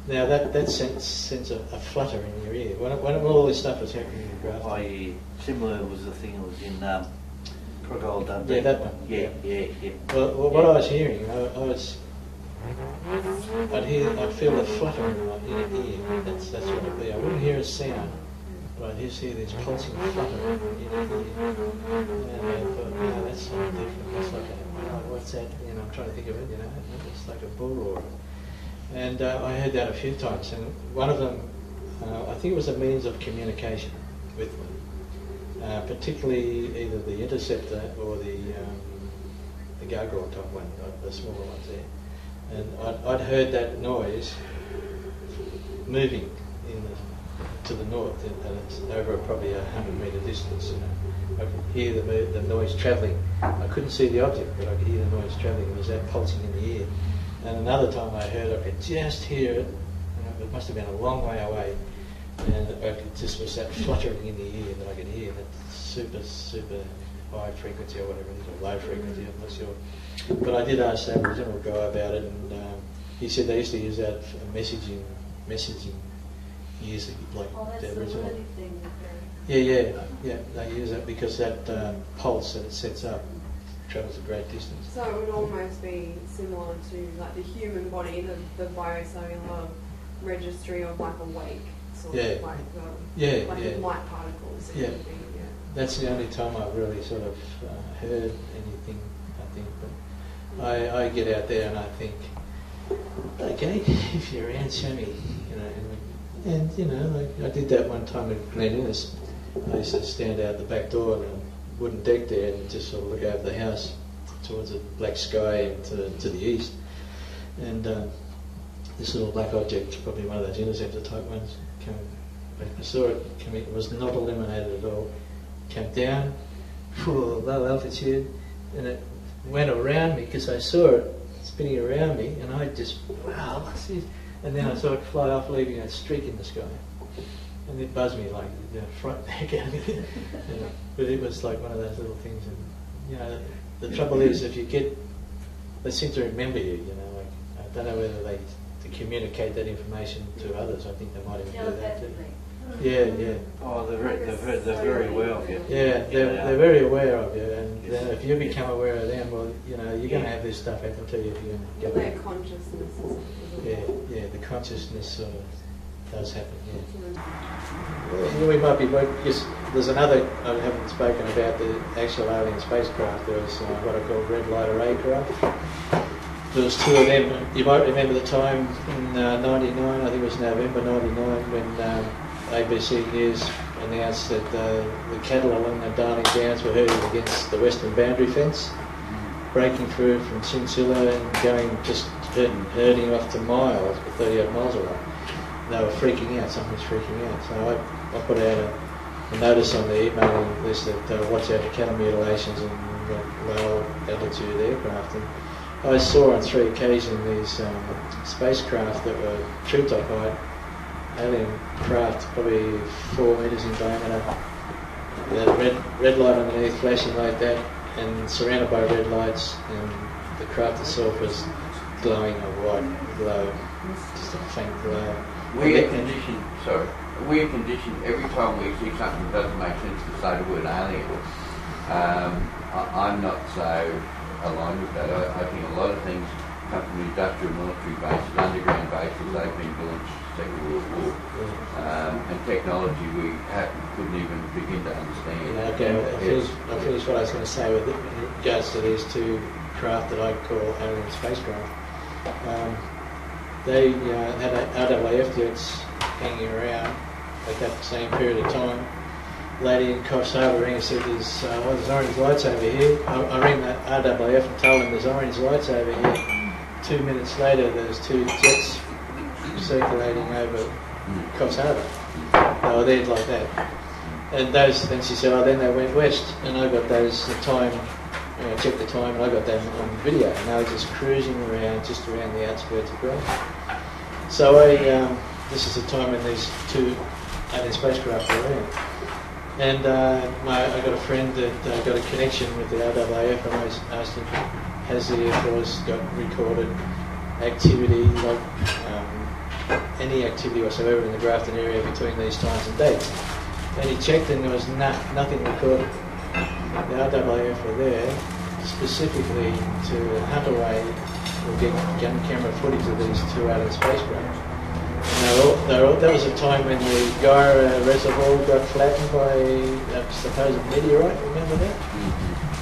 Now that sends a flutter in your ear. When all this stuff was happening in the graft. Oh yeah, similar was the thing that was in Qld Dundee. Yeah, that one. Yeah. Well, what I was hearing, I'd feel a flutter in my ear. That's what it'd be. I wouldn't hear a sound, but I'd just hear this pulsing flutter in the ear. And I thought, no, that's something different. It's like what's that? You know, I'm trying to think of it. You know, it's like a bull roar. And I heard that a few times, and one of them, I think it was a means of communication with them, particularly either the interceptor or the gargoyle type one, the smaller ones there. And I'd heard that noise moving to the north, and it's over probably 100 metre distance. You know, I could hear the noise travelling. I couldn't see the object, but I could hear the noise travelling. It was that pulsing in the ear. And another time I heard, I could just hear it, and it must have been a long way away, and it just was that fluttering in the ear that I could hear, that super high frequency or whatever it is, or low frequency, I'm not sure. But I did ask the Aboriginal guy about it, and he said they used to use that for messaging years ago, like the Aboriginal. Yeah, they use it because that pulse that it sets up travels a great distance. So it would almost be similar to like the human body, the biocellular registry of like a wake, sort of like light particles. Yeah. That's the only time I've really sort of heard anything, I think. But I get out there and I think, okay, if you're around, show me, you know. And you know, like I did that one time at Glen Innes. I used to stand out the back door and wooden deck there and just sort of look over the house towards the black sky and to the east, and this little black object, probably one of those interceptor type ones, came. I saw it come in. It was not illuminated at all. Came down, low altitude, and it went around me because I saw it spinning around me, and I just, wow, what's this? And then I saw it fly off, leaving a streak in the sky. And it buzzed me like, you know, frightened the heck out of me. You know, but it was like one of those little things. And, you know, the trouble is if you get, they seem to remember you, you know, like, I don't know whether they, to communicate that information to others, I think they might even do that too. Yeah. Oh, they're very aware of you. Yeah, they're very aware of you, and then if you become aware of them, well, you know, you're going to have this stuff happen to you if you're going to get their consciousness. Yeah, the consciousness sort of does happen. Yeah. We might be. There's another. I haven't spoken about the actual alien spacecraft. There was what I call red light array craft. There was two of them. You might remember the time in '99. I think it was November '99 when. ABC News announced that the cattle along the Darling Downs were herding against the western boundary fence, breaking through from Chinchilla and going just herding off to miles, 30 odd miles away. They were freaking out, something's freaking out. So I put out a notice on the emailing list that watch out for cattle mutilations and low altitude aircraft. And I saw on 3 occasions these spacecraft that were treetop height, alien craft, probably 4 metres in diameter, red light underneath flashing like that, and surrounded by red lights, and the craft itself was glowing a white glow, just a faint glow. We're conditioned every time we see something that doesn't make sense to say the word alien. I'm not so aligned with that. I think a lot of things come from industrial military bases, underground bases. They've been built Second World War, and technology we couldn't even begin to understand. Yeah, okay, I'll finish what I was going to say with it in regards to these 2 craft that I call alien spacecraft. They had RAAF jets hanging around at that same period of time. Lady in Coffs Harbour rang and said, there's orange lights over here. I rang the RAAF and told them there's orange lights over here. 2 minutes later, there's 2 jets circulating over Coffs Harbour. They were there like that. And then she said, then they went west, and I got those, the time, I checked the time, and I got them on video, and they were just cruising around, just around the outskirts of Brisbane. So this is the time when these 2 alien spacecraft were around. And I got a friend that got a connection with the RAAF, and I asked him, has the Air Force got recorded activity, like any activity whatsoever in the Grafton area between these times and dates. And he checked and there was nothing recorded. The RAAF were there specifically to hunt away or get gun camera footage of these two alien spacecraft. And that was a time when the Gyra reservoir got flattened by a supposed meteorite, remember that?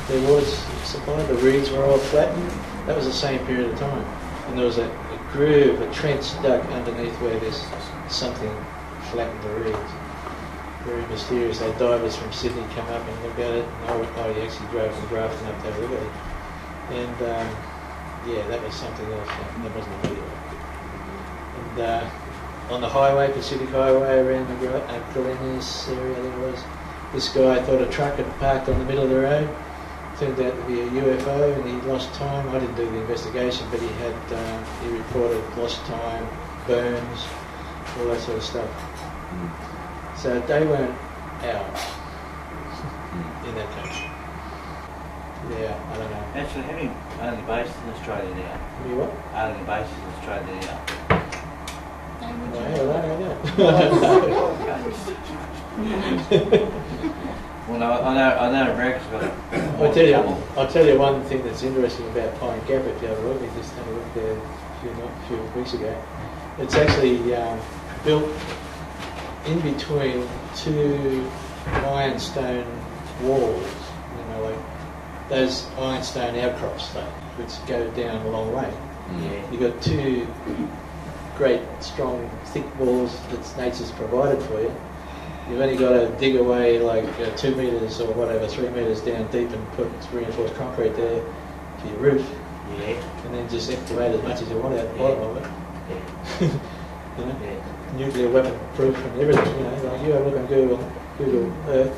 The water supply, the reeds were all flattened. That was the same period of time. And there was a groove, a trench dug underneath where this something flattened the reeds. Very mysterious. They divers from Sydney come up and look at it. And I actually drove from Grafton up to have a look at it. And yeah, that was something else. That wasn't a meteorite. And on the highway, Pacific Highway around the Glennis area, there was this guy thought a truck had parked on the middle of the road. Turned out to be a UFO, and he lost time. I didn't do the investigation, but he reported lost time, burns, all that sort of stuff. So they weren't ours in that case. Yeah, I don't know. Actually, having only bases in Australia now. Have you what? Only bases in Australia now. Well, no, I know America's got it. I'll tell you one thing that's interesting about Pine Gap. If you have a look, we just had a look there a few weeks ago. It's actually built in between two ironstone walls. You know, like those ironstone outcrops, which go down a long way. Yeah. You've got two great, strong, thick walls that nature's provided for you. You've only got to dig away like 2 metres or whatever, 3 metres down deep and put reinforced concrete there for your roof. Yeah. And then just excavate as much as you want out the bottom of it. Yeah. You know? Yeah. Nuclear weapon proof and everything, you know. Like you have a look on Google Earth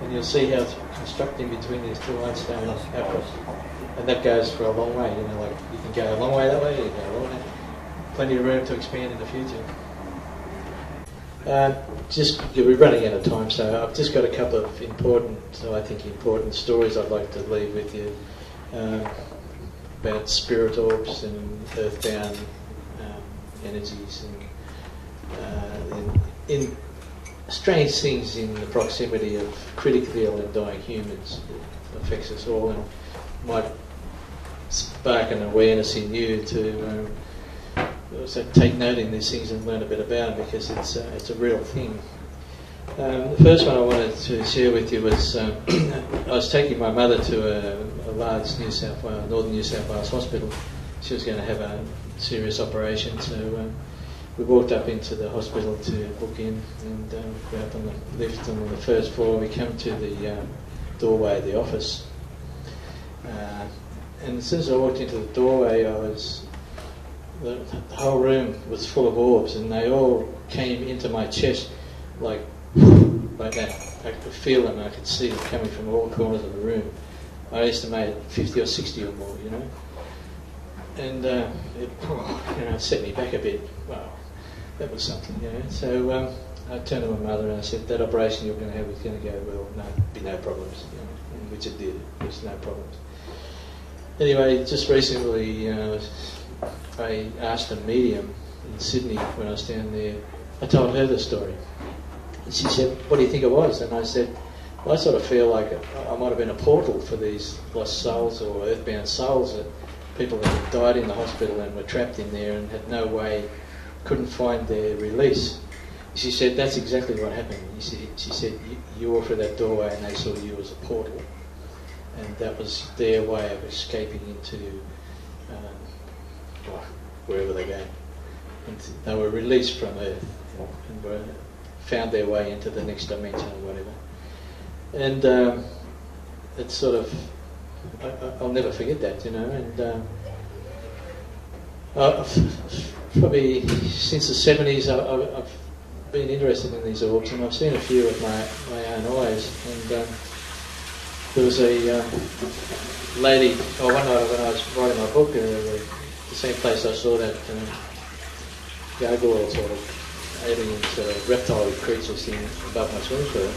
and you'll see how it's constructed between these two limestone outcrops. And that goes for a long way, you know, like you can go a long way that way, you can go a long way. Plenty of room to expand in the future. We're running out of time, so I've just got a couple of important stories I'd like to leave with you about spirit orbs and earthbound energies and in strange things in the proximity of critically ill and dying humans. It affects us all and might spark an awareness in you to so take note in these things and learn a bit about them, because it's a real thing. The first one I wanted to share with you was I was taking my mother to a large northern New South Wales hospital. She was going to have a serious operation, so we walked up into the hospital to book in, and we're up on the lift on the first floor. We come to the doorway of the office, and as soon as I walked into the doorway, the whole room was full of orbs, and they all came into my chest like that. I could feel them, I could see them coming from all corners of the room. I estimated 50 or 60 or more, you know. And it set me back a bit. Wow, that was something, you know. So I turned to my mother and I said, that operation you're going to have is going to go well, be no problems, you know, and which it did. There's no problems. Anyway, just recently I asked a medium in Sydney when I was down there. I told her the story. And she said, what do you think it was? And I said, well, I sort of feel like I might have been a portal for these lost souls or earthbound souls, that people that had died in the hospital and were trapped in there and had no way, couldn't find their release. She said, that's exactly what happened. She said, you were through that doorway and they saw you as a portal. And that was their way of escaping into wherever they go. And they were released from Earth and found their way into the next dimension or whatever. And it's sort of, I'll never forget that, you know. And probably since the 70s I've been interested in these orbs, and I've seen a few with my own eyes. And there was a lady, one night when I was writing my book, the same place I saw that gargoyle sort of alien sort of reptile creatures thing above my swimming pool.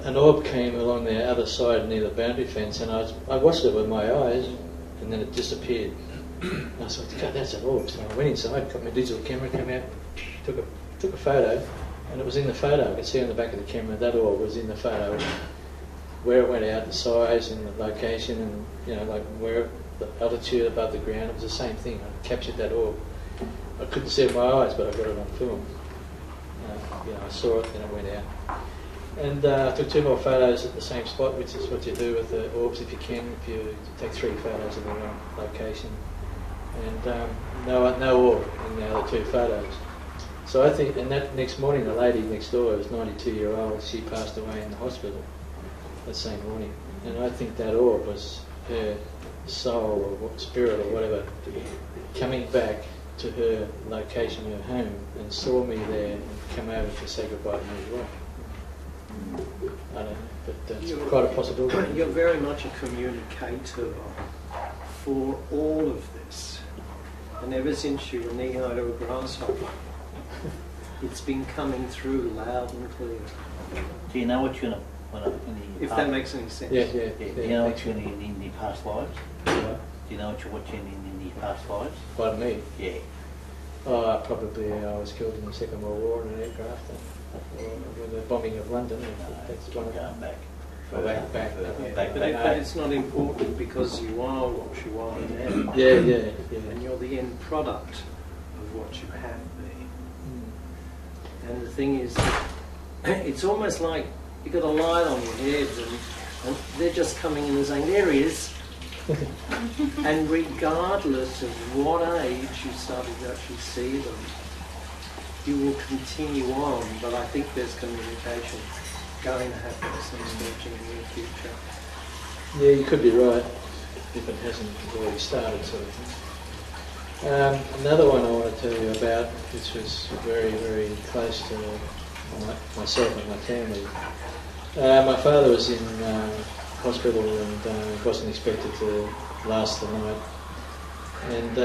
An orb came along the other side near the boundary fence, and I watched it with my eyes, and then it disappeared. And I thought, God, that's an orb. So I went inside, got my digital camera, came out, took a photo, and it was in the photo. I could see on the back of the camera that orb was in the photo, where it went out, the size and the location, and you know, like where the altitude above the ground. It was the same thing. I captured that orb. I couldn't see it with my eyes, but I got it on film. You know, I saw it, then it went out. And I took 2 more photos at the same spot, which is what you do with the orbs if you can. If you take 3 photos of the one location, and no orb in the other 2 photos. So I think, and that next morning, the lady next door was 92-year-old. She passed away in the hospital that same morning, and I think that orb was her soul or spirit or whatever coming back to her location, her home, and saw me there and come over to say goodbye to me as well. I don't know, but that's quite a possibility. You're very much a communicator for all of this, and ever since you were knee-high to a grasshopper, it's been coming through loud and clear. Do you know what you're going to... If that makes any sense. Do you know what you're in the past lives? What? Do you know what you're watching in the past lives? Pardon me? Yeah. Oh, probably I was killed in the Second World War in an aircraft, with the bombing of London. That's one of Going back. But it's not important because you are what you are now. Yeah. And you're the end product of what you have been. And the thing is, it's almost like you've got a light on your head and they're just coming in and saying, there he is. And regardless of what age you started to actually see them, you will continue on, but I think there's communication going to happen at some stage in the near future. Yeah, you could be right, if it hasn't already started, sort of thing. Another one I want to tell you about, which was very, very close to myself and my family. My father was in hospital and wasn't expected to last the night. And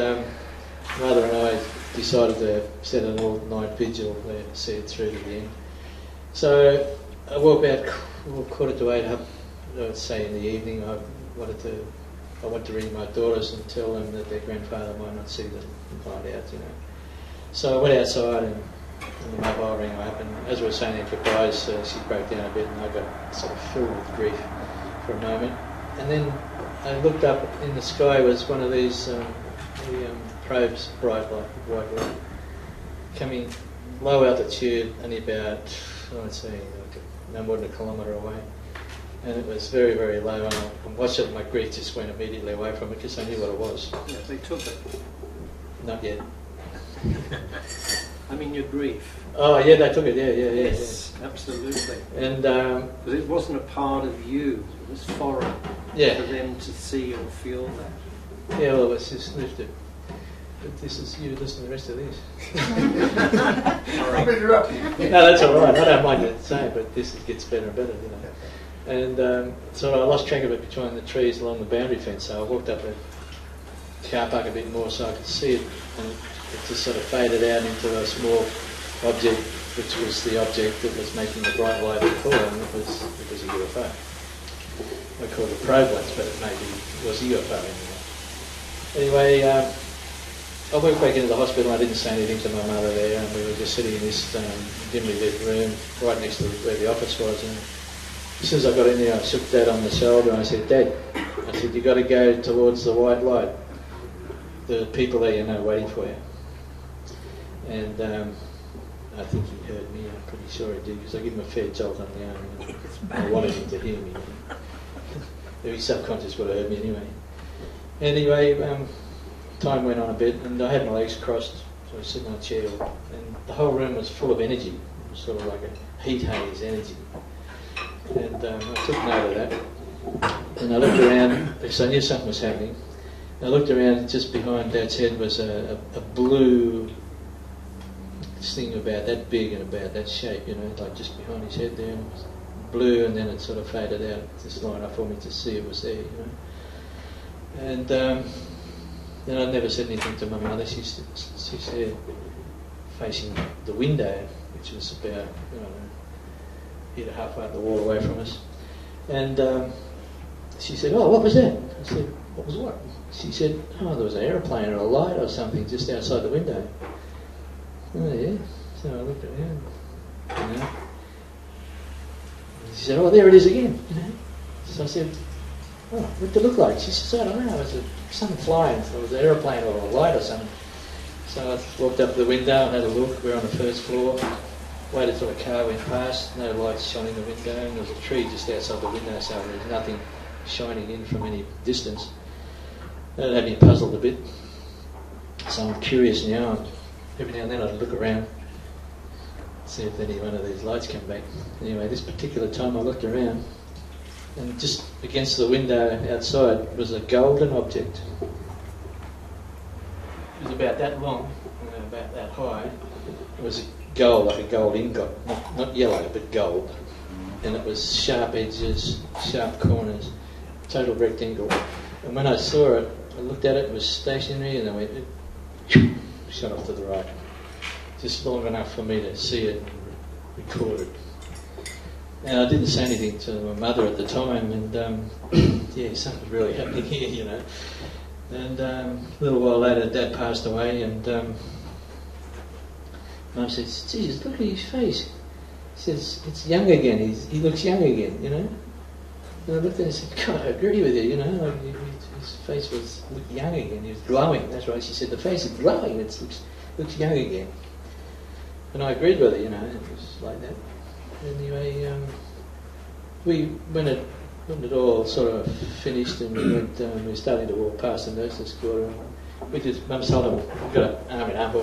mother and I decided to set an all-night vigil there to see it through to the end. So I woke about 7:45 up, let's say in the evening. I wanted to ring my daughters and tell them that their grandfather might not see them and find out, you know. So I went outside and the mobile rang up, and as we were saying our goodbyes, she broke down a bit and I got sort of filled with grief for a moment. And then I looked up in the sky, was one of these probes, bright light, white light, coming low altitude, only about, I'd say, no more than 1 kilometre away. And it was very, very low, and I watched it and my grief just went immediately away from it because I knew what it was. Yeah, they took it. Not yet. I mean your grief. Oh yeah, they took it, yeah. Yes, absolutely. And but it wasn't a part of you, it was foreign for them to see or feel that. Yeah, well, it's just lifted. But this is, you listen to the rest of this. Sorry. I'm interrupting. No, that's all right. I don't mind it saying, but this gets better and better, you know. And so I lost track of it between the trees along the boundary fence, so I walked up the car park a bit more so I could see it, and it just sort of faded out into a small object, which was the object that was making the bright light before, and it was a UFO. I called it probe once, but it maybe was a UFO anyway. Anyway, I went back into the hospital. I didn't say anything to my mother there, and we were just sitting in this dimly lit room right next to where the office was. And as soon as I got in there, I shook Dad on the shoulder and I said, "Dad," I said, "you got to go towards the white light. The people there, you know, waiting for you." And I think he heard me. I'm pretty sure he did, because I gave him a fair jolt on the arm. I wanted him to hear me. His subconscious would have heard me anyway. Anyway, time went on a bit, and I had my legs crossed, so I was sitting on a chair, and the whole room was full of energy. It was sort of like a heat haze energy. And I took note of that. And I looked around, because I knew something was happening. And I looked around, and just behind Dad's head was a blue thing about that big and about that shape, you know, like just behind his head there. And it was blue, and then it sort of faded out just long enough for me to see it was there, you know. And then I never said anything to my mother. She's there facing the window, which was about, I don't know, either halfway up the wall away from us. And she said, "Oh, what was that?" I said, "What was what?" she said, oh, there was an aeroplane or a light or something just outside the window. Oh, yeah. So I looked around, you know. And she said, oh, there it is again, you know. So I said, oh, what did it look like? She said, I don't know, it was something flying. So it was an aeroplane or a light or something. So I walked up to the window and had a look. We're on the first floor. Waited till a car went past, no lights shining in the window, and there was a tree just outside the window, so there was nothing shining in from any distance. That had me puzzled a bit. So I'm curious now, and every now and then I'd look around, see if any one of these lights come back. Anyway, this particular time I looked around, and just against the window outside was a golden object. It was about that long, about that high. It was gold, like a gold ingot, not yellow, but gold. And it was sharp edges, sharp corners, total rectangle. And when I saw it, I looked at it, it was stationary, and then it shot off to the right. Just long enough for me to see it and record it. And I didn't say anything to my mother at the time, and yeah, something's really happening here, you know. And a little while later, Dad passed away, and Mum says, Jesus, look at his face. He says, it's young again, he looks young again, you know. And I looked at it and said, God, I agree with you, you know. Like, his face looked young again, he was glowing. That's right, she said, the face is glowing, it looks young again. And I agreed with her, you know, it was like that. Anyway, when it all sort of finished and we were starting to walk past the nurse's quarter, we just, Mum told him, we've got an arm in arm,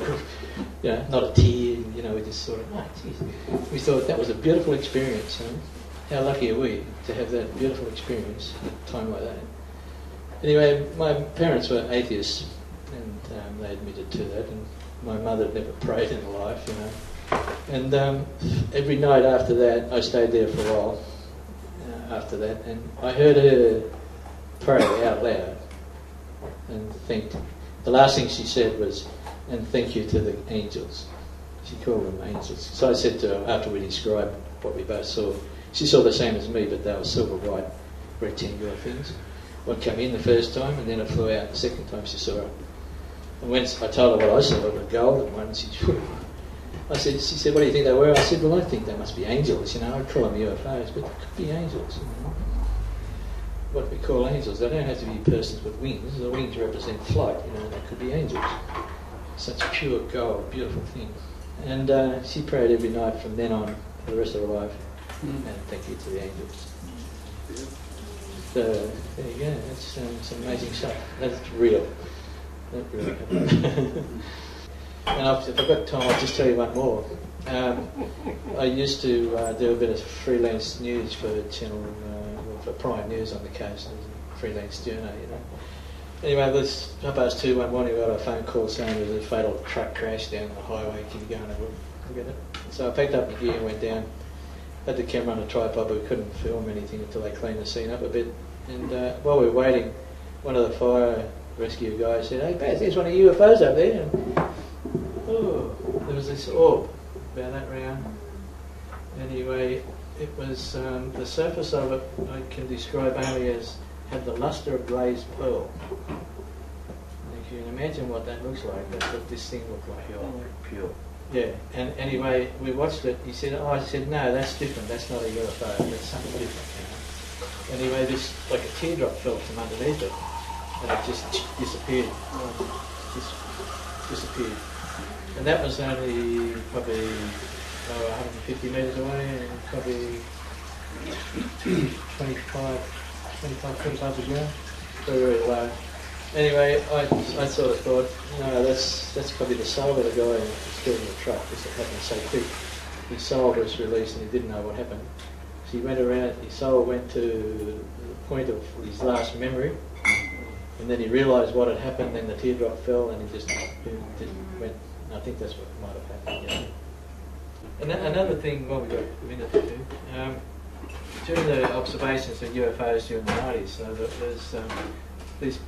you know, not a tear, you know, we just sort of, oh, geez. We thought that was a beautiful experience, you know? How lucky are we to have that beautiful experience at a time like that? Anyway, my parents were atheists, and they admitted to that, and my mother had never prayed in her life, you know. And every night after that, I stayed there for a while after that, and I heard her pray out loud and thanked. The last thing she said was, and thank you to the angels. She called them angels. So I said to her, after we described what we both saw, she saw the same as me, but they were silver white rectangular things. One came in the first time, and then it flew out the second time she saw it. And when I told her what I saw, the golden one, she said, what do you think they were? I said, well, I think they must be angels, you know. I'd call them UFOs, but they could be angels, you know. What we call angels, they don't have to be persons with wings. The wings represent flight, you know, they could be angels. Such pure gold, beautiful thing. And she prayed every night from then on for the rest of her life. And thank you to the angels. So, there you go, that's some amazing stuff. That's real. That really happened. And if I've got time, I'll just tell you one more. I used to do a bit of freelance news for Channel, for Prime News on the coast. I was a freelance journo, you know. Anyway, it was 2:30 one morning, we got a phone call saying there was a fatal truck crash down the highway. Can you go and have a look at it? So I packed up the gear and went down. Had the camera on a tripod, but we couldn't film anything until they cleaned the scene up a bit. And while we were waiting, one of the fire rescue guys said, "Hey, Baz, there's one of the UFOs up there." And, oh, there was this orb about that round. Anyway, it was the surface of it I can describe only as had the luster of glazed pearl. And you can imagine what that looks like. That's what this thing looked like. Pure. Yeah, and anyway, we watched it. He said, "Oh," I said, "No, that's different. That's not a UFO. That's something different." You know? Anyway, this like a teardrop fell from underneath it, and it just disappeared. Just disappeared. And that was only probably 150 metres away, and probably 25 above the ground. Very, very low. Anyway, I sort of thought, no, that's probably the soul of the guy who's killed in the truck, because it happened so quick. His soul was released and he didn't know what happened. So he went around, his soul went to the point of his last memory, and then he realised what had happened, then the teardrop fell and he just went. I think that's what might have happened, yeah. And another thing, well, we've got a minute or two. During the observations of UFOs during the 90s, so there's these,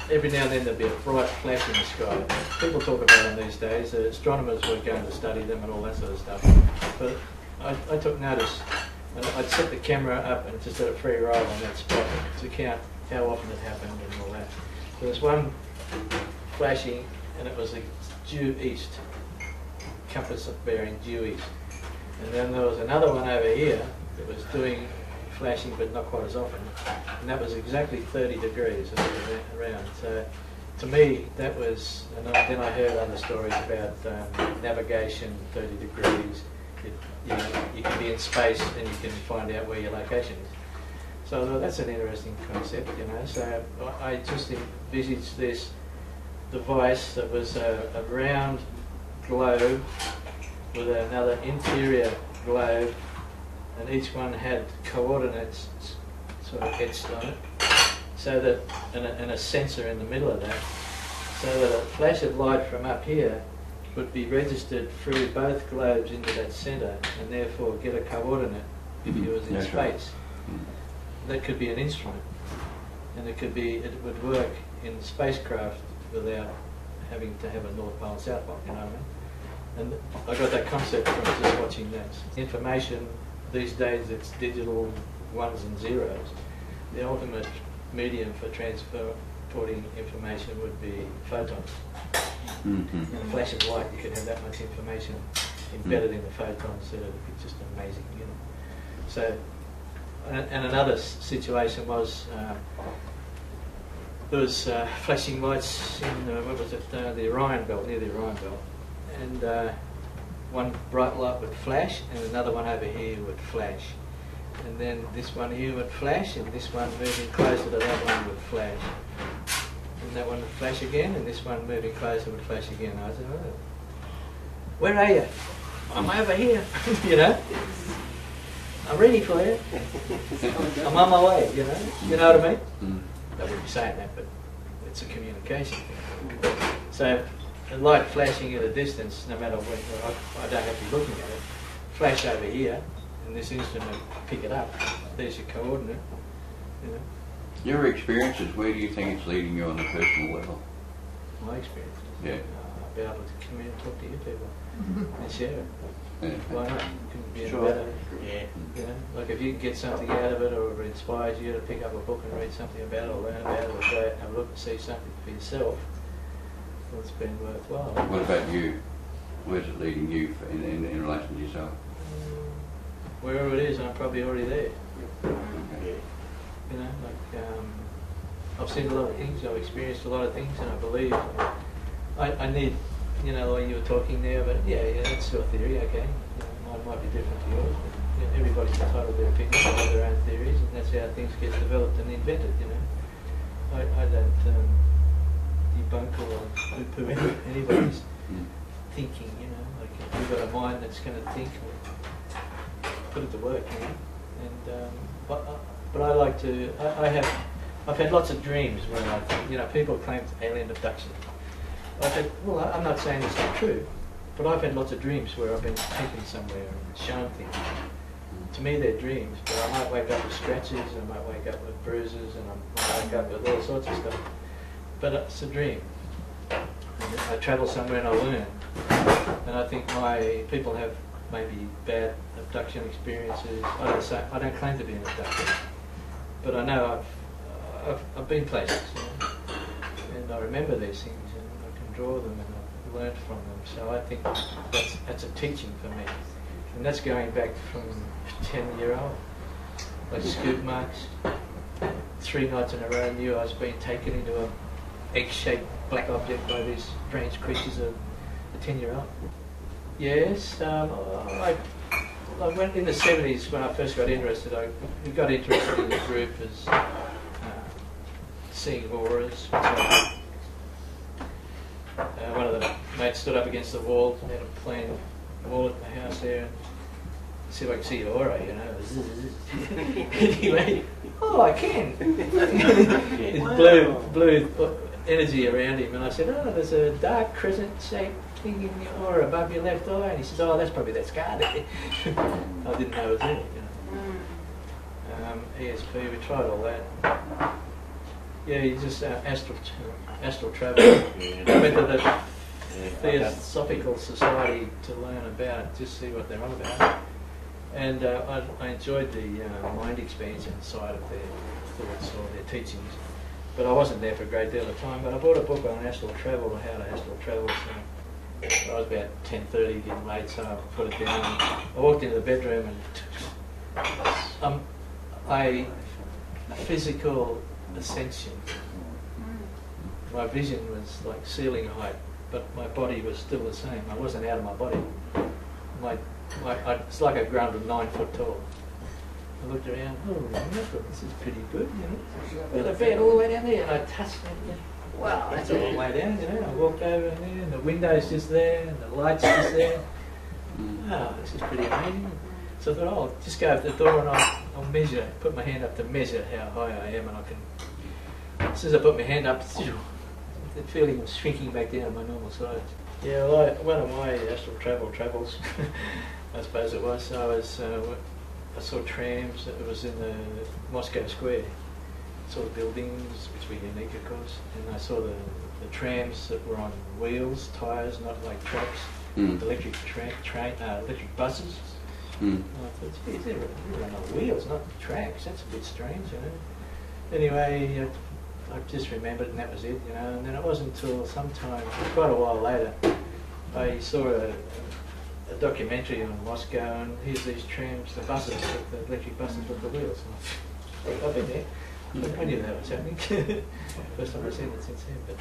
every now and then there'll be a bright flash in the sky. People talk about them these days. Astronomers were going to study them and all that sort of stuff. But I took notice, and I'd set the camera up and just let it free roll on that spot to count how often it happened and all that. There was one flashing, and it was a due east, compass bearing due east. And then there was another one over here that was doing flashing, but not quite as often, and that was exactly 30 degrees around. So to me, that was, and then I heard other stories about navigation, 30 degrees. You can be in space and you can find out where your location is. So that's an interesting concept, you know. So I just envisaged this device that was a round globe with another interior globe, and each one had coordinates sort of etched on it, so that, and a sensor in the middle of that, so that a flash of light from up here would be registered through both globes into that centre, and therefore get a coordinate if you was in space. That could be an instrument, and it would work in spacecraft without having to have a North Pole and South Pole, you know what I mean? And I got that concept from just watching that. Information, these days it's digital ones and zeros. The ultimate medium for transporting information would be photons. In a flash of light, you could have that much information embedded in the photons that it would be just amazing, you know. So, and another situation was there was flashing lights in what was it, the Orion Belt, near the Orion Belt, and one bright light would flash, and another one over here would flash, and then this one here would flash, and this one moving closer to that one would flash, and that one would flash again, and this one moving closer would flash again. I said, oh, where are you? I'm over here, you know. I'm ready for you. I'm on my way, you know. You know what I mean? I wouldn't be saying that, but it's a communication thing. So, the light flashing at a distance, no matter where, I don't have to be looking at it. Flash over here, and this instrument pick it up. There's your coordinate, you know. Your experiences, where do you think it's leading you on a personal level? My experience. Yeah. I'll be able to come in and talk to you people and share it. Yeah. Why not? Couldn't be any Sure. better. Yeah. You know, like if you can get something out of it, or it inspires you to pick up a book and read something about it, or learn about it, or go out and have a look and see something for yourself, well, it's been worthwhile. What about you? Where's it leading you in relation to yourself? Wherever it is, I'm probably already there. Okay. You know, like I've seen a lot of things, I've experienced a lot of things, and I believe I need, you know, like you were talking there, but yeah, that's your theory, okay. You know, mine might be different to yours, but you know, everybody's entitled to their opinion, they have their own theories, and that's how things get developed and invented, you know. I don't debunk or poo-poo anybody's thinking, you know, like if you've got a mind that's going to think, put it to work, you know. And but I like to, I've had lots of dreams where I think, you know, people claim alien abduction. I think, well, I'm not saying it's not true, but I've had lots of dreams where I've been taken somewhere and shown things. To me, they're dreams, but I might wake up with scratches, and I might wake up with bruises, and I might wake up with all sorts of stuff. But it's a dream. And I travel somewhere and I learn. And I think my people have maybe bad abduction experiences. I don't claim to be an abductor, but I know I've been places, you know, and I remember these things, and I can draw them, and I've learned from them. So I think that's a teaching for me, and that's going back from 10-year-old. Like scoop marks. 3 nights in a row, I knew I was being taken into an egg-shaped black object by these strange creatures of a 10-year-old. Yes, I went in the 70s when I first got interested. I got interested in the group as seeing auras. One of the mates stood up against the wall, had a plain wall at the house there, and see if I can see your aura, you know. Anyway, oh, I can. It's blue energy around him, and I said, oh, there's a dark crescent-shaped thing in your aura above your left eye, and he says, oh, that's probably that scar there. I didn't know it was there, you know. ESP, we tried all that. Yeah, you just astral travel. I went to the Theosophical Society to learn about, just see what they're on about. And I enjoyed the mind expansion side of their thoughts or their teachings. but I wasn't there for a great deal of time. But I bought a book on astral travel, or how to astral travel. So I was about 10:30 getting late, so I put it down. I walked into the bedroom and a physical ascension. My vision was like ceiling height, but my body was still the same. I wasn't out of my body. It's like a ground of 9 foot tall. I looked around, this is pretty good, you know. Got a bed all the way down there, and I touched it. You know. Wow, that's all the way down, you know. I walked over there, and the window's just there, and the light's just there. Oh, this is pretty amazing. So I thought, I'll just go up the door and I'll measure, put my hand up to measure how high I am, and I can. As soon as I put my hand up, the feeling of shrinking back down to my normal size. Yeah, well, one of my astral travels, I suppose it was. I saw trams. It was in the Moscow Square. I saw the buildings, which were unique, of course, and I saw the trams that were on wheels, tyres, not like trucks. Electric electric buses. I thought, geez, they were on wheels, not tracks. That's a bit strange, you know. Anyway, I just remembered, and that was it, you know. And then it wasn't until sometime, quite a while later, I saw a documentary on Moscow, and here's these trams, the buses, the electric buses with the wheels. And I've been there. I knew that was happening. First time I've seen it since then. But